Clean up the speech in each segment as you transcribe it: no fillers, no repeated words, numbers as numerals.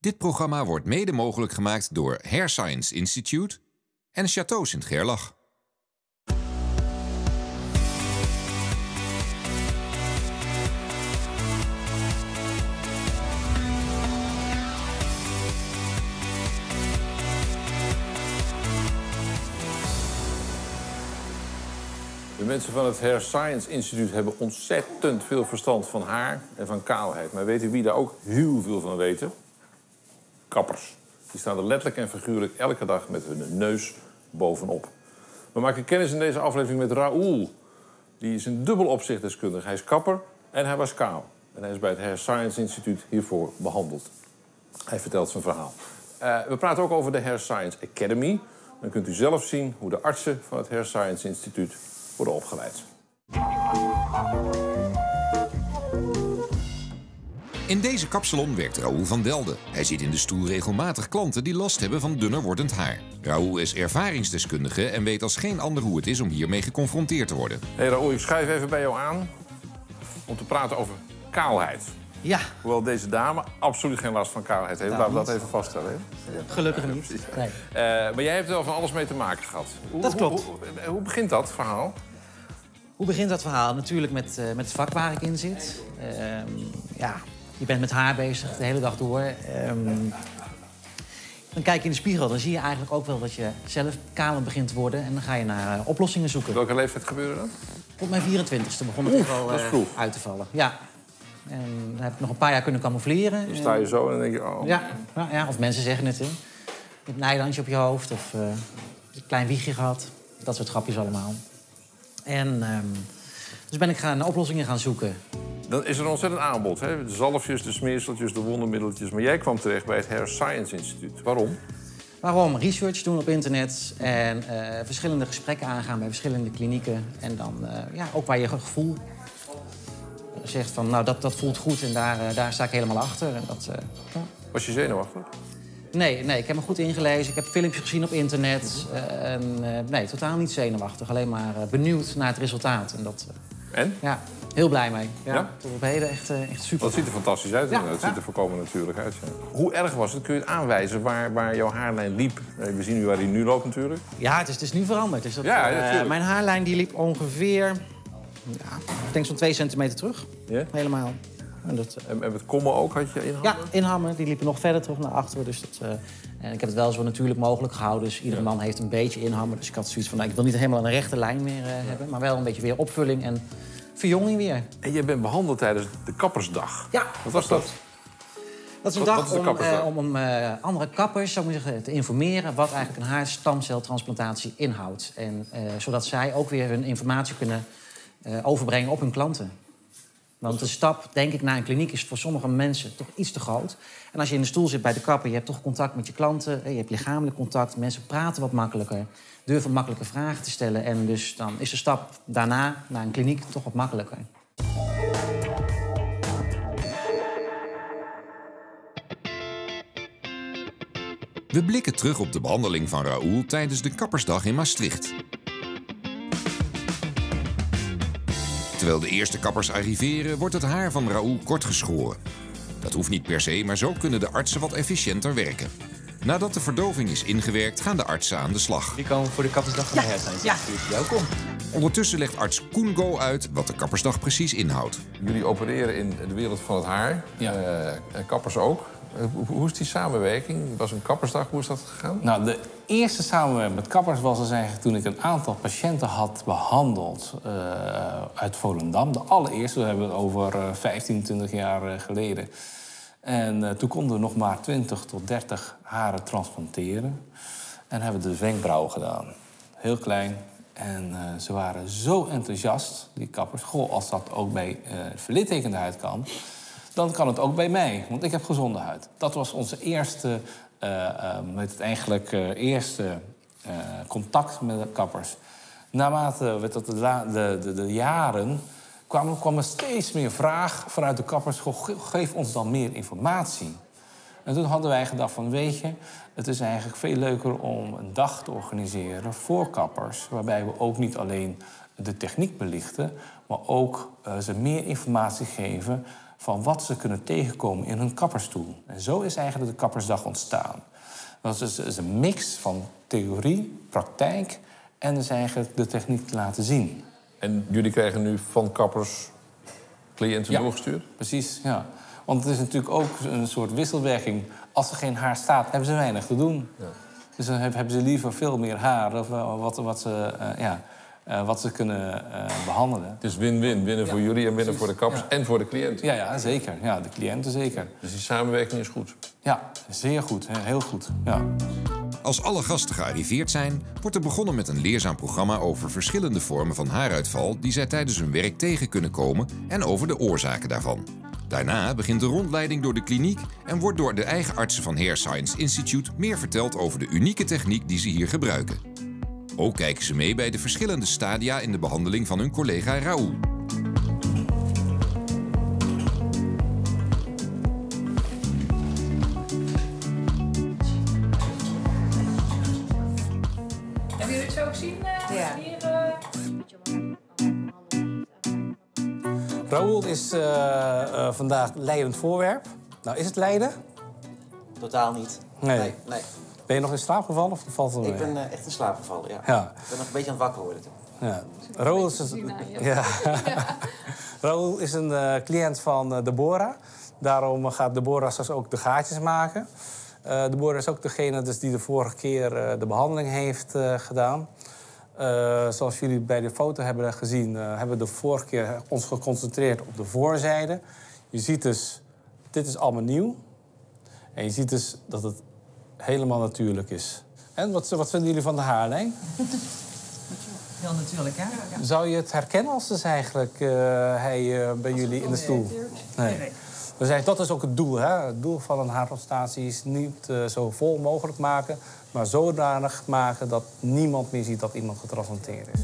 Dit programma wordt mede mogelijk gemaakt door Hair Science Institute en Château Sint-Gerlach. De mensen van het Hair Science Instituut hebben ontzettend veel verstand van haar en van kaalheid. Maar weet u wie daar ook heel veel van weten? Kappers. Die staan er letterlijk en figuurlijk elke dag met hun neus bovenop. We maken kennis in deze aflevering met Raoul. Die is in dubbel opzicht deskundig. Hij is kapper en hij was kaal. En hij is bij het Hair Science Instituut hiervoor behandeld. Hij vertelt zijn verhaal. We praten ook over de Hair Science Academy. Dan kunt u zelf zien hoe de artsen van het Hair Science Instituut worden opgeleid. In deze kapsalon werkt Raoul van Delden. Hij ziet in de stoel regelmatig klanten die last hebben van dunner wordend haar. Raoul is ervaringsdeskundige en weet als geen ander hoe het is om hiermee geconfronteerd te worden. Hey Raoul, ik schuif even bij jou aan om te praten over kaalheid. Ja. Hoewel deze dame absoluut geen last van kaalheid heeft. Laten we dat even vaststellen. Hè? Gelukkig niet. Nee. Maar jij hebt er wel van alles mee te maken gehad. Dat klopt. Hoe begint dat verhaal? Hoe begint dat verhaal? Natuurlijk met het vak waar ik in zit. Je bent met haar bezig de hele dag door. Dan kijk je in de spiegel, dan zie je eigenlijk ook wel dat je zelf kaler begint te worden. En dan ga je naar oplossingen zoeken. Welke leeftijd gebeurde dat? Op mijn 24e begon het toch wel uit te vallen. Ja. En dan heb ik nog een paar jaar kunnen camoufleren. Dan sta je zo en dan denk je, oh. Ja, of mensen zeggen het, hè. Met een eilandje op je hoofd of een klein wiegje gehad. Dat soort grapjes allemaal. En dus ben ik oplossingen gaan zoeken. Dan is er een ontzettend aanbod, hè? De zalfjes, de smeerseltjes, de wondermiddeltjes. Maar jij kwam terecht bij het Hair Science Instituut. Waarom? Waarom? Research doen op internet en verschillende gesprekken aangaan bij verschillende klinieken. En dan ook waar je gevoel zegt van, nou, dat voelt goed en daar sta ik helemaal achter. En Was je zenuwachtig? Nee, ik heb me goed ingelezen. Ik heb filmpjes gezien op internet. Nee, totaal niet zenuwachtig. Alleen maar benieuwd naar het resultaat. En? Ja, heel blij mee. Ja? Tot op heden echt super. Dat ziet er fantastisch uit. Ja, het ziet er volkomen natuurlijk uit. Ja. Hoe erg was het? Kun je het aanwijzen waar jouw haarlijn liep? We zien nu waar die nu loopt natuurlijk. Ja, het is nu veranderd. Dus natuurlijk. Mijn haarlijn die liep ongeveer, ik denk zo'n 2 centimeter terug. Ja? Helemaal. En met kommen ook had je inhammen? Ja, inhammen. Die liepen nog verder terug naar achteren. Dus en ik heb het wel zo natuurlijk mogelijk gehouden. Dus iedere man heeft een beetje inhammen. Dus ik had zoiets van, ik wil niet helemaal een rechte lijn meer hebben. Maar wel een beetje weer opvulling en verjonging weer. En je bent behandeld tijdens de kappersdag. Ja. Wat was dat? Dat is een dag om andere kappers te informeren wat eigenlijk een haarstamceltransplantatie inhoudt. En zodat zij ook weer hun informatie kunnen overbrengen op hun klanten. Want de stap, denk ik, naar een kliniek is voor sommige mensen toch iets te groot. En als je in de stoel zit bij de kapper, je hebt toch contact met je klanten. Je hebt lichamelijk contact, mensen praten wat makkelijker. Durven makkelijker vragen te stellen. En dus dan is de stap daarna naar een kliniek toch wat makkelijker. We blikken terug op de behandeling van Raoul tijdens de kappersdag in Maastricht. Terwijl de eerste kappers arriveren, wordt het haar van Raoul kort geschoren. Dat hoeft niet per se, maar zo kunnen de artsen wat efficiënter werken. Nadat de verdoving is ingewerkt, gaan de artsen aan de slag. Die komen voor de kappersdag van de Hair Science Instituut. Welkom. Ondertussen legt arts Koen Go uit wat de kappersdag precies inhoudt. Jullie opereren in de wereld van het haar. Ja. Kappers ook. Hoe is die samenwerking? Was een kappersdag, hoe is dat gegaan? Nou, de eerste samenwerking met kappers was dus eigenlijk toen ik een aantal patiënten had behandeld uit Volendam. De allereerste, dat hebben we het over 15, 20 jaar geleden. En toen konden we nog maar 20 tot 30 haren transplanteren. En hebben we de wenkbrauwen gedaan. Heel klein. En ze waren zo enthousiast, die kappers. Goh, als dat ook bij verlittekende huid kan, dan kan het ook bij mij, want ik heb gezonde huid. Dat was onze eerste, eerste contact met de kappers. Naarmate de jaren kwam er steeds meer vraag vanuit de kappers. Geef ons dan meer informatie. En toen hadden wij gedacht van, weet je, het is eigenlijk veel leuker om een dag te organiseren voor kappers, waarbij we ook niet alleen de techniek belichten, maar ook ze meer informatie geven van wat ze kunnen tegenkomen in hun kapperstoel. En zo is eigenlijk de kappersdag ontstaan. Dat is een mix van theorie, praktijk en dus eigenlijk de techniek te laten zien. En jullie krijgen nu van kappers cliënten doorgestuurd? Precies, ja. Want het is natuurlijk ook een soort wisselwerking. Als er geen haar staat, hebben ze weinig te doen. Ja. Dus dan hebben ze liever veel meer haar of wat ze kunnen behandelen. Het is win-win. Winnen voor jullie en winnen voor de kappers en voor de cliënten. Ja, zeker. Ja, de cliënten zeker. Dus die samenwerking is goed? Ja, zeer goed. Heel goed. Ja. Als alle gasten gearriveerd zijn, wordt er begonnen met een leerzaam programma over verschillende vormen van haaruitval die zij tijdens hun werk tegen kunnen komen en over de oorzaken daarvan. Daarna begint de rondleiding door de kliniek en wordt door de eigen artsen van Hair Science Institute meer verteld over de unieke techniek die ze hier gebruiken. Ook kijken ze mee bij de verschillende stadia in de behandeling van hun collega Raoul. Hebben jullie het zo gezien? Raoul is vandaag leidend voorwerp. Nou, is het lijden? Totaal niet. Nee. Ben je nog in slaap gevallen of valt het mee? Ik ben echt in slaap gevallen, ja. Ik ben nog een beetje aan het wakker worden. Ja. Raoul is een cliënt van Deborah. Daarom gaat Deborah straks ook de gaatjes maken. Deborah is ook degene dus die de vorige keer de behandeling heeft gedaan. Zoals jullie bij de foto hebben gezien, hebben we de vorige keer ons geconcentreerd op de voorzijde. Je ziet dus, dit is allemaal nieuw. En je ziet dus dat het helemaal natuurlijk is. En wat vinden jullie van de haarlijn? Heel natuurlijk, hè? Ja. Zou je het herkennen als dus eigenlijk hij bij jullie in de stoel? Nee. Dus dat is ook het doel. Hè? Het doel van een haartransplantatie is niet zo vol mogelijk maken, maar zodanig maken dat niemand meer ziet dat iemand getransplanteerd is.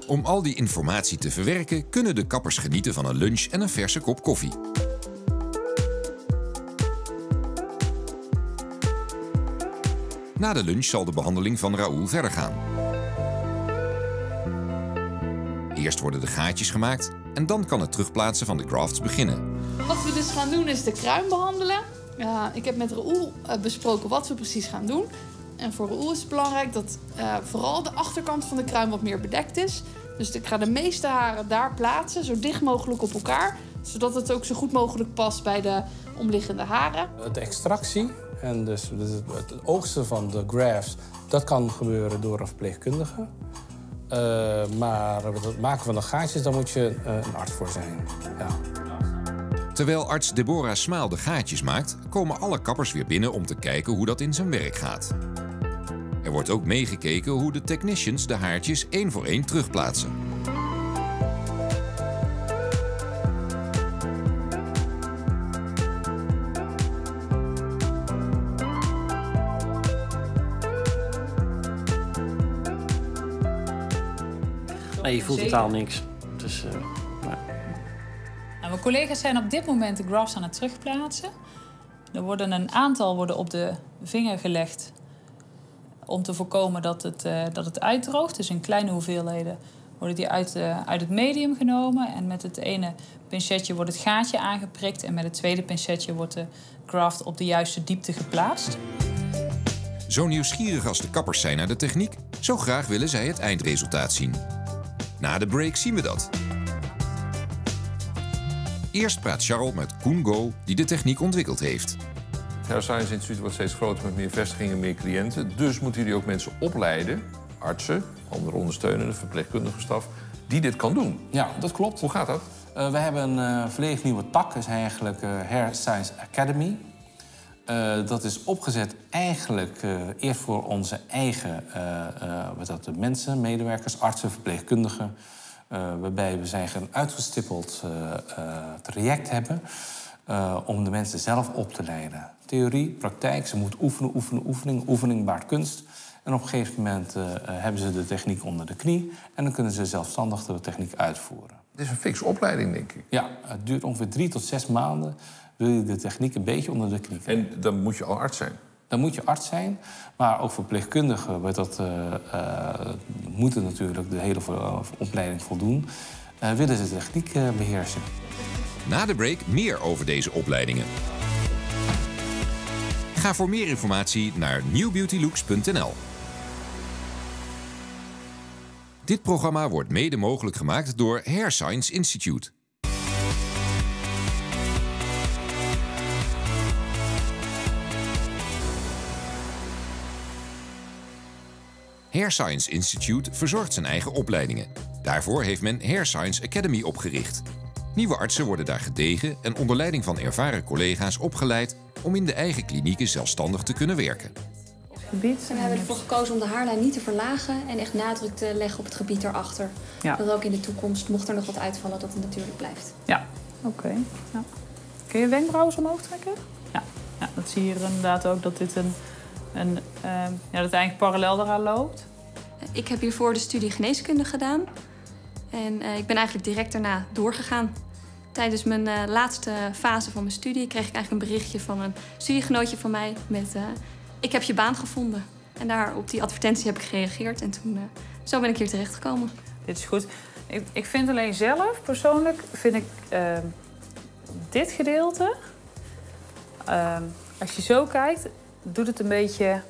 Om al die informatie te verwerken, kunnen de kappers genieten van een lunch en een verse kop koffie. Na de lunch zal de behandeling van Raoul verder gaan. Eerst worden de gaatjes gemaakt en dan kan het terugplaatsen van de grafts beginnen. Wat we dus gaan doen is de kruin behandelen. Ik heb met Raoul besproken wat we precies gaan doen. En voor Raoul is het belangrijk dat vooral de achterkant van de kruin wat meer bedekt is. Dus ik ga de meeste haren daar plaatsen, zo dicht mogelijk op elkaar. Zodat het ook zo goed mogelijk past bij de omliggende haren. De extractie en dus het oogsten van de grafts, dat kan gebeuren door een verpleegkundige. Maar het maken van de gaatjes, daar moet je een arts voor zijn. Ja. Terwijl arts Deborah Smaal de gaatjes maakt, komen alle kappers weer binnen om te kijken hoe dat in zijn werk gaat. Er wordt ook meegekeken hoe de technicians de haartjes één voor één terugplaatsen. Nee, je voelt totaal niks. Dus, Mijn collega's zijn op dit moment de grafts aan het terugplaatsen. Er worden een aantal op de vinger gelegd om te voorkomen dat het uitdroogt. Dus in kleine hoeveelheden worden die uit het medium genomen. En met het ene pincetje wordt het gaatje aangeprikt. En met het tweede pincetje wordt de graft op de juiste diepte geplaatst. Zo nieuwsgierig als de kappers zijn naar de techniek, zo graag willen zij het eindresultaat zien. Na de break zien we dat. Eerst praat Charles met Koen Go, die de techniek ontwikkeld heeft. Het Hair Science Instituut wordt steeds groter met meer vestigingen, meer cliënten. Dus moeten jullie ook mensen opleiden, artsen, andere ondersteunende, verpleegkundige staf, die dit kan doen. Ja, dat klopt. Hoe gaat dat? We hebben een volledig nieuwe tak, dat is eigenlijk Hair Science Academy. Dat is opgezet eigenlijk eerst voor onze eigen mensen, medewerkers, artsen, verpleegkundigen. Waarbij we een uitgestippeld traject hebben om de mensen zelf op te leiden. Theorie, praktijk, ze moeten oefening baart kunst. En op een gegeven moment hebben ze de techniek onder de knie en dan kunnen ze zelfstandig de techniek uitvoeren. Het is een fikse opleiding, denk ik. Ja, het duurt ongeveer 3 tot 6 maanden. Wil je de techniek een beetje onder de knie krijgen. En dan moet je al arts zijn? Dan moet je arts zijn, maar ook verpleegkundigen moeten natuurlijk de hele opleiding voldoen. willen ze de techniek beheersen. Na de break meer over deze opleidingen. Ga voor meer informatie naar newbeautylooks.nl. Dit programma wordt mede mogelijk gemaakt door Hair Science Institute. Hair Science Institute verzorgt zijn eigen opleidingen. Daarvoor heeft men Hair Science Academy opgericht. Nieuwe artsen worden daar gedegen en onder leiding van ervaren collega's opgeleid om in de eigen klinieken zelfstandig te kunnen werken. En we hebben ervoor gekozen om de haarlijn niet te verlagen en echt nadruk te leggen op het gebied erachter. Ja. Dat ook in de toekomst, mocht er nog wat uitvallen, dat het natuurlijk blijft. Ja, oké. Ja. Kun je wenkbrauwen omhoog trekken? Ja. Ja, dat zie je hier inderdaad ook, dat dit dat eigenlijk parallel eraan loopt. Ik heb hiervoor de studie geneeskunde gedaan. En ik ben eigenlijk direct daarna doorgegaan. Tijdens mijn laatste fase van mijn studie kreeg ik eigenlijk een berichtje van een studiegenootje van mij met... ik heb je baan gevonden. En daar op die advertentie heb ik gereageerd. En toen, zo ben ik hier terechtgekomen. Dit is goed. Ik vind alleen zelf, persoonlijk, vind ik dit gedeelte... als je zo kijkt, doet het een beetje...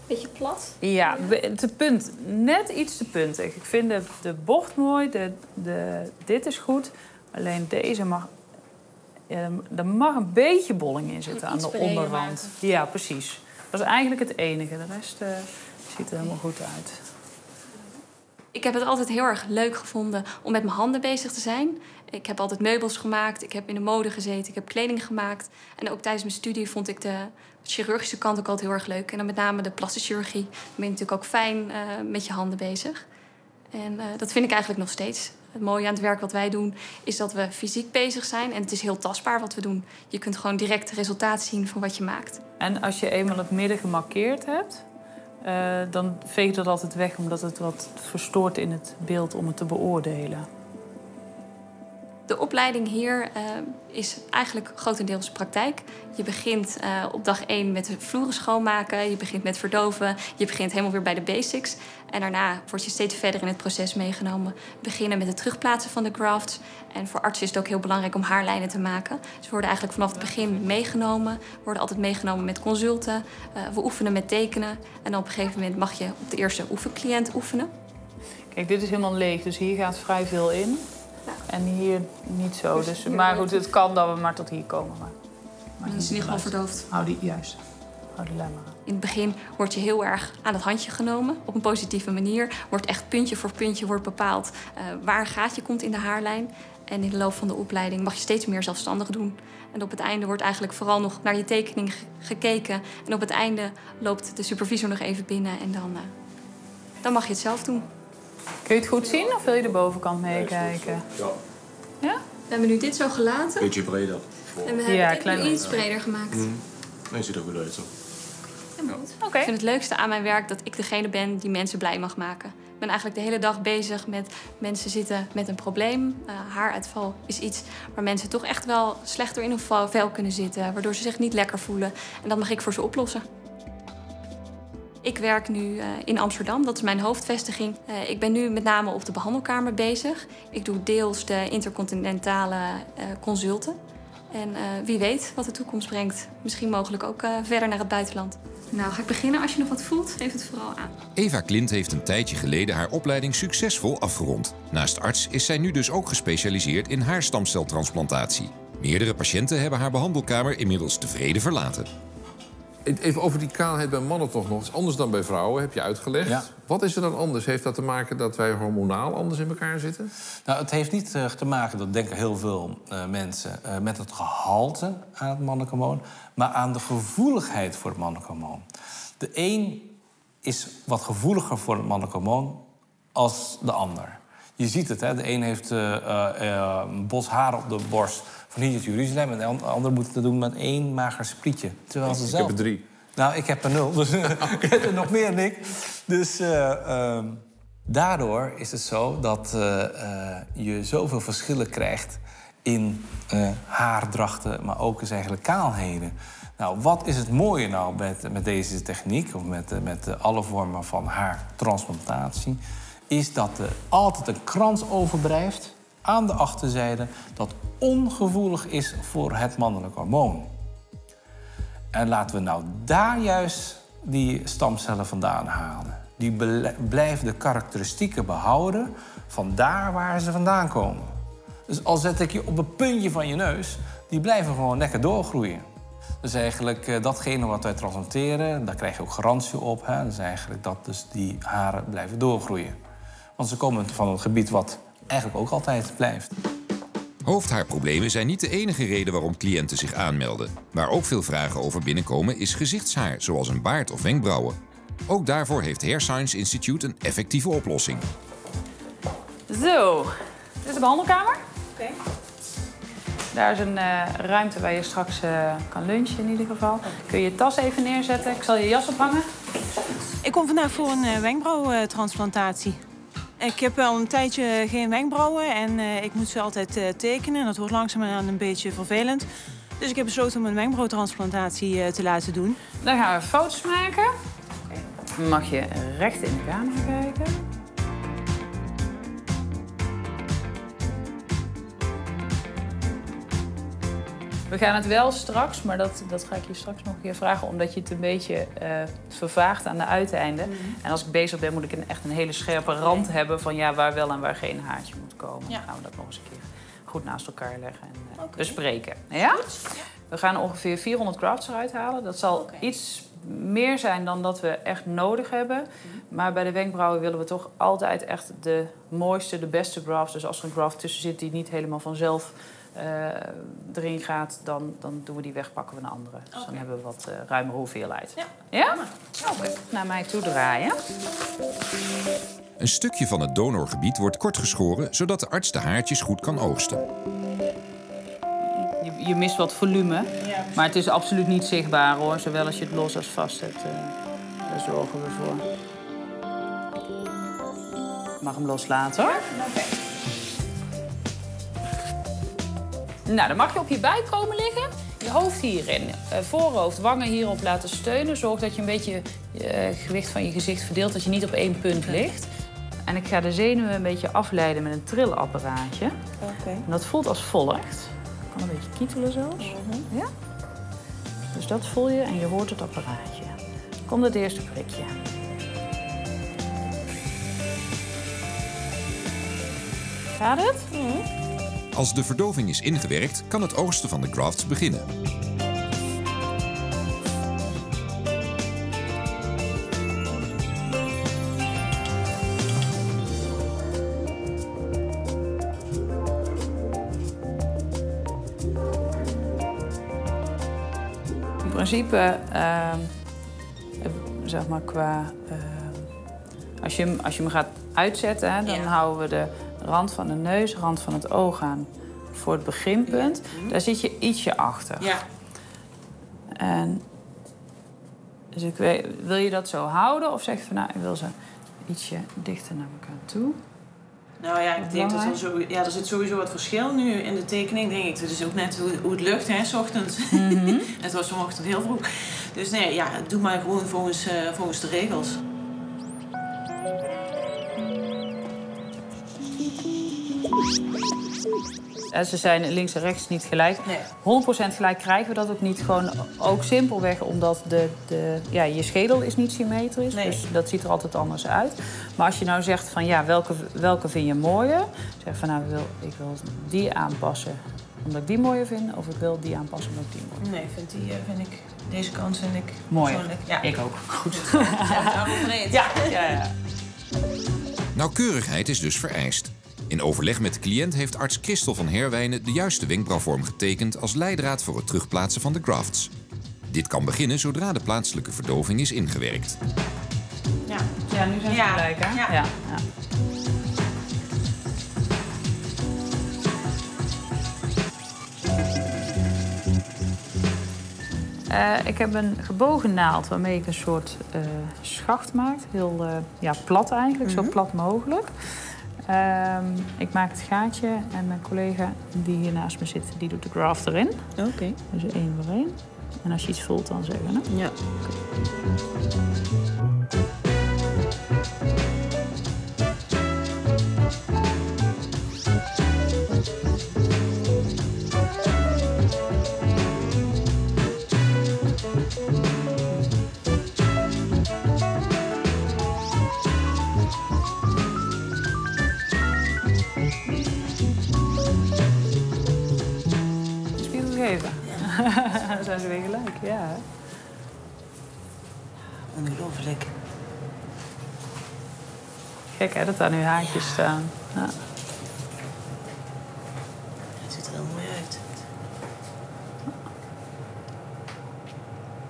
Beetje plat? Ja, te punt. Net iets te puntig. Ik vind de bocht mooi, dit is goed. Alleen deze mag... er mag een beetje bolling in zitten aan de onderrand. Ja, precies. Dat is eigenlijk het enige. De rest ziet er helemaal goed uit. Ik heb het altijd heel erg leuk gevonden om met mijn handen bezig te zijn. Ik heb altijd meubels gemaakt, ik heb in de mode gezeten, ik heb kleding gemaakt. En ook tijdens mijn studie vond ik de chirurgische kant ook altijd heel erg leuk. En dan met name de plastische chirurgie. Dan ben je natuurlijk ook fijn met je handen bezig. En dat vind ik eigenlijk nog steeds. Het mooie aan het werk wat wij doen is dat we fysiek bezig zijn. En het is heel tastbaar wat we doen. Je kunt gewoon direct het resultaat zien van wat je maakt. En als je eenmaal het midden gemarkeerd hebt... dan veeg je dat altijd weg, omdat het wat verstoort in het beeld om het te beoordelen. De opleiding hier is eigenlijk grotendeels praktijk. Je begint op dag 1 met de vloeren schoonmaken. Je begint met verdoven. Je begint helemaal weer bij de basics. En daarna word je steeds verder in het proces meegenomen. We beginnen met het terugplaatsen van de grafts. En voor artsen is het ook heel belangrijk om haarlijnen te maken. Dus we worden eigenlijk vanaf het begin meegenomen. We worden altijd meegenomen met consulten. We oefenen met tekenen. En dan op een gegeven moment mag je op de eerste oefencliënt oefenen. Kijk, dit is helemaal leeg, dus hier gaat vrij veel in. En hier niet zo. Dus, maar goed, het kan dat we maar tot hier komen. Maar dat is in ieder geval verdoofd. Hou die lijn maar aan. In het begin word je heel erg aan het handje genomen. Op een positieve manier. Wordt echt puntje voor puntje wordt bepaald waar een gaatje komt in de haarlijn. En in de loop van de opleiding mag je steeds meer zelfstandig doen. En op het einde wordt eigenlijk vooral nog naar je tekening gekeken. En op het einde loopt de supervisor nog even binnen. En dan mag je het zelf doen. Kun je het goed zien of wil je de bovenkant meekijken? Ja. Ja? We hebben nu dit zo gelaten. Beetje breder. En we hebben het iets breder gemaakt. Nee, ziet er goed uit zo. Okay. Ik vind het leukste aan mijn werk dat ik degene ben die mensen blij mag maken. Ik ben eigenlijk de hele dag bezig met mensen zitten met een probleem. Haaruitval is iets waar mensen toch echt wel slechter in hun vel kunnen zitten. Waardoor ze zich niet lekker voelen. En dat mag ik voor ze oplossen. Ik werk nu in Amsterdam, dat is mijn hoofdvestiging. Ik ben nu met name op de behandelkamer bezig. Ik doe deels de intercontinentale consulten. En wie weet wat de toekomst brengt. Misschien mogelijk ook verder naar het buitenland. Nou, ga ik beginnen. Als je nog wat voelt, geef het vooral aan. Eva Klint heeft een tijdje geleden haar opleiding succesvol afgerond. Naast arts is zij nu dus ook gespecialiseerd in haarstamceltransplantatie. Meerdere patiënten hebben haar behandelkamer inmiddels tevreden verlaten. Even over die kaalheid bij mannen toch nog. Het is anders dan bij vrouwen, heb je uitgelegd. Ja. Wat is er dan anders? Heeft dat te maken dat wij hormonaal anders in elkaar zitten? Nou, het heeft niet te maken, dat denken heel veel mensen, met het gehalte aan het mannelijk hormoon, maar aan de gevoeligheid voor het mannelijk hormoon. De een is wat gevoeliger voor het mannelijk hormoon als de ander. Je ziet het, hè? De een heeft een bos haren op de borst van hier tot Jeruzalem en de ander moet het doen met 1 mager sprietje. Terwijl ze zelf... Ik heb er 3. Nou, ik heb er 0, dus ik heb er nog meer dan ik. Dus daardoor is het zo dat je zoveel verschillen krijgt in haardrachten, maar ook eens eigenlijk kaalheden. Nou, wat is het mooie nou met deze techniek, of met alle vormen van haartransplantatie, is dat er altijd een krans overblijft aan de achterzijde dat ongevoelig is voor het mannelijk hormoon. En laten we nou daar juist die stamcellen vandaan halen. Die blijven de karakteristieken behouden van daar waar ze vandaan komen. Dus al zet ik je op een puntje van je neus, die blijven gewoon lekker doorgroeien. Dus eigenlijk datgene wat wij transplanteren, daar krijg je ook garantie op. Hè? Dus eigenlijk dat dus die haren blijven doorgroeien. Want ze komen van een gebied wat eigenlijk ook altijd blijft. Hoofdhaarproblemen zijn niet de enige reden waarom cliënten zich aanmelden. Waar ook veel vragen over binnenkomen is gezichtshaar, zoals een baard of wenkbrauwen. Ook daarvoor heeft Hair Science Institute een effectieve oplossing. Zo, dit is de behandelkamer. Oké. Daar is een ruimte waar je straks kan lunchen in ieder geval. Kun je je tas even neerzetten. Ik zal je jas ophangen. Ik kom vandaag voor een wenkbrauwtransplantatie. Ik heb al een tijdje geen wenkbrauwen en ik moet ze altijd tekenen. Dat wordt langzaamaan een beetje vervelend. Dus ik heb besloten om een wenkbrauwtransplantatie te laten doen. Dan gaan we foto's maken. Dan mag je recht in de camera kijken. We gaan het wel straks, maar dat ga ik je straks nog een keer vragen, omdat je het een beetje vervaagt aan de uiteinden. En als ik bezig ben, moet ik echt een hele scherpe rand hebben van ja, waar wel en waar geen haartje moet komen. Dan gaan we dat nog eens een keer goed naast elkaar leggen en bespreken. Ja? Goed. Ja. We gaan ongeveer 400 grafts eruit halen. Dat zal iets meer zijn dan dat we echt nodig hebben. Maar bij de wenkbrauwen willen we toch altijd echt de mooiste, de beste grafts. Dus als er een graft tussen zit die niet helemaal vanzelf erin gaat, dan doen we die weg, pakken we een andere. Dus dan hebben we wat ruimere hoeveelheid. Ja? Oké. Naar mij toe draaien. Een stukje van het donorgebied wordt kort geschoren, zodat de arts de haartjes goed kan oogsten. Je mist wat volume, maar het is absoluut niet zichtbaar, hoor. Zowel als je het los als vast hebt, daar zorgen we voor. Ik mag hem loslaten, hoor. Okay. Nou, dan mag je op je buik komen liggen. Je hoofd hierin, voorhoofd, wangen hierop laten steunen. Zorg dat je een beetje gewicht van je gezicht verdeelt, dat je niet op één punt ligt. En ik ga de zenuwen een beetje afleiden met een trillapparaatje. En dat voelt als volgt. Kan een beetje kietelen zelfs. Ja? Dus dat voel je en je hoort het apparaatje. Komt het eerste prikje. Gaat het? Als de verdoving is ingewerkt, kan het oogsten van de grafts beginnen. In principe, zeg maar qua... als je hem gaat uitzetten, hè, dan houden we de rand van de neus, rand van het oog aan voor het beginpunt. Daar zit je ietsje achter. Ja. En dus wil je dat zo houden of zeg je van nou, ik wil ze ietsje dichter naar elkaar toe? Nou ja, ik denk dat er zit sowieso wat verschil nu in de tekening, denk ik. Het is ook net hoe het lukt, hè, 's ochtends. Het was vanochtend heel vroeg. Dus nee, ja, doe maar gewoon volgens de regels. Ze zijn links en rechts niet gelijk. Nee. 100% gelijk krijgen we dat ook niet. Gewoon ook simpelweg omdat je schedel is niet symmetrisch. Nee. Dus dat ziet er altijd anders uit. Maar als je nou zegt van ja, welke vind je mooier? Zeg van nou, ik wil die aanpassen omdat ik die mooier vind. Of ik wil die aanpassen omdat ik die mooier vind. Nee, deze kant vind ik mooier. Ja. Ik ook. Goed. Ja. Nauwkeurigheid is dus vereist. In overleg met de cliënt heeft arts Christel van Herwijnen de juiste wenkbrauwvorm getekend als leidraad voor het terugplaatsen van de grafts. Dit kan beginnen zodra de plaatselijke verdoving is ingewerkt. Ja, nu zijn ze gelijk, hè? Ja. Ik heb een gebogen naald waarmee ik een soort schacht maak. Heel plat eigenlijk, zo plat mogelijk. Ik maak het gaatje en mijn collega die hier naast me zit, die doet de graft erin. Oké. Dus 1 voor 1. En als je iets voelt, dan zeggen, hè? Ja. Dan zijn ze weer gelijk, ja. Ongelooflijk. Gek hè, dat daar nu haakjes staan. Ja. Het ziet er heel mooi uit.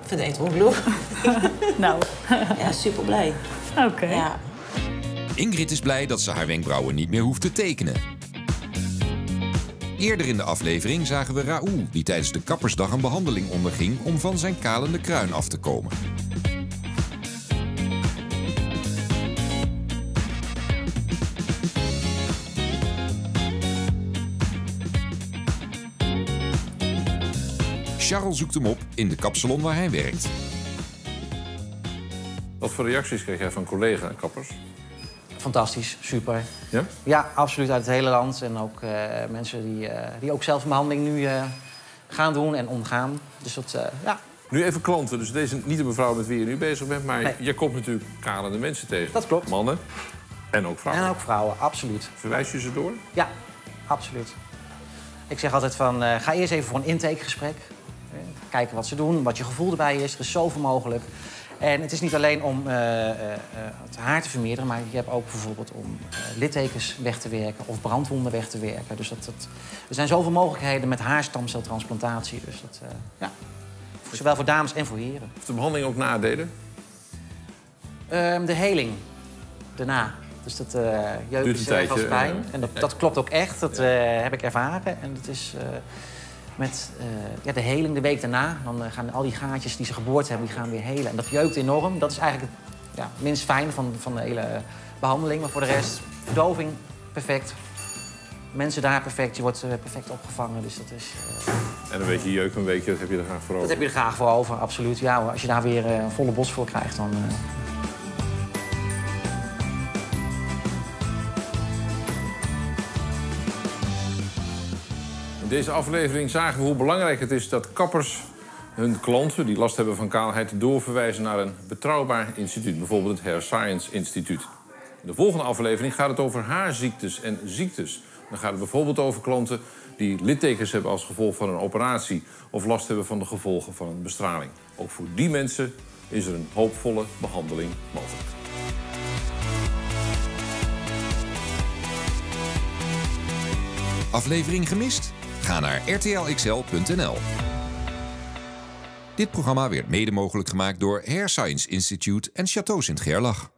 Ik vind het echt ongelooflijk. Nou. Ja, super blij. Oké. Ja. Ingrid is blij dat ze haar wenkbrauwen niet meer hoeft te tekenen. Eerder in de aflevering zagen we Raoul, die tijdens de kappersdag een behandeling onderging om van zijn kalende kruin af te komen. Charles zoekt hem op in de kapsalon waar hij werkt. Wat voor reacties kreeg jij van collega-kappers? Fantastisch, super. Ja? Ja, absoluut uit het hele land. En ook mensen die ook zelf een behandeling nu gaan doen en omgaan. Dus dat, ja. Nu even klanten. Dus deze niet de mevrouw met wie je nu bezig bent, maar je komt natuurlijk kalende mensen tegen. Dat klopt. Mannen en ook vrouwen. En ook vrouwen, absoluut. Verwijs je ze door? Ja, absoluut. Ik zeg altijd van, ga eerst even voor een intakegesprek. Kijken wat ze doen, wat je gevoel erbij is. Er is zoveel mogelijk. En het is niet alleen om het haar te vermeerderen, maar je hebt ook bijvoorbeeld om littekens weg te werken of brandwonden weg te werken. Dus er zijn zoveel mogelijkheden met haarstamceltransplantatie. Dus dat, ja, zowel voor dames en voor heren. Heeft de behandeling ook nadelen? De heling daarna. Dus dat jeuk is erg als pijn. En dat klopt ook echt, dat heb ik ervaren. En dat is met de heling de week daarna. Dan gaan al die gaatjes die ze geboord hebben, die gaan weer helen. En dat jeukt enorm. Dat is eigenlijk het minst fijn van de hele behandeling. Maar voor de rest, verdoving perfect. Mensen daar perfect, je wordt perfect opgevangen. Dus dat is, En een beetje jeuk, een weekje, dat heb je er graag voor over? Dat heb je er graag voor over, absoluut. Ja, als je daar weer een volle bos voor krijgt, dan... In deze aflevering zagen we hoe belangrijk het is dat kappers hun klanten die last hebben van kaalheid doorverwijzen naar een betrouwbaar instituut. Bijvoorbeeld het Hair Science Instituut. In de volgende aflevering gaat het over haarziektes en ziektes. Dan gaat het bijvoorbeeld over klanten die littekens hebben als gevolg van een operatie of last hebben van de gevolgen van een bestraling. Ook voor die mensen is er een hoopvolle behandeling mogelijk. Aflevering gemist? Ga naar rtlxl.nl. Dit programma werd mede mogelijk gemaakt door Hair Science Institute en Château Sint Gerlach.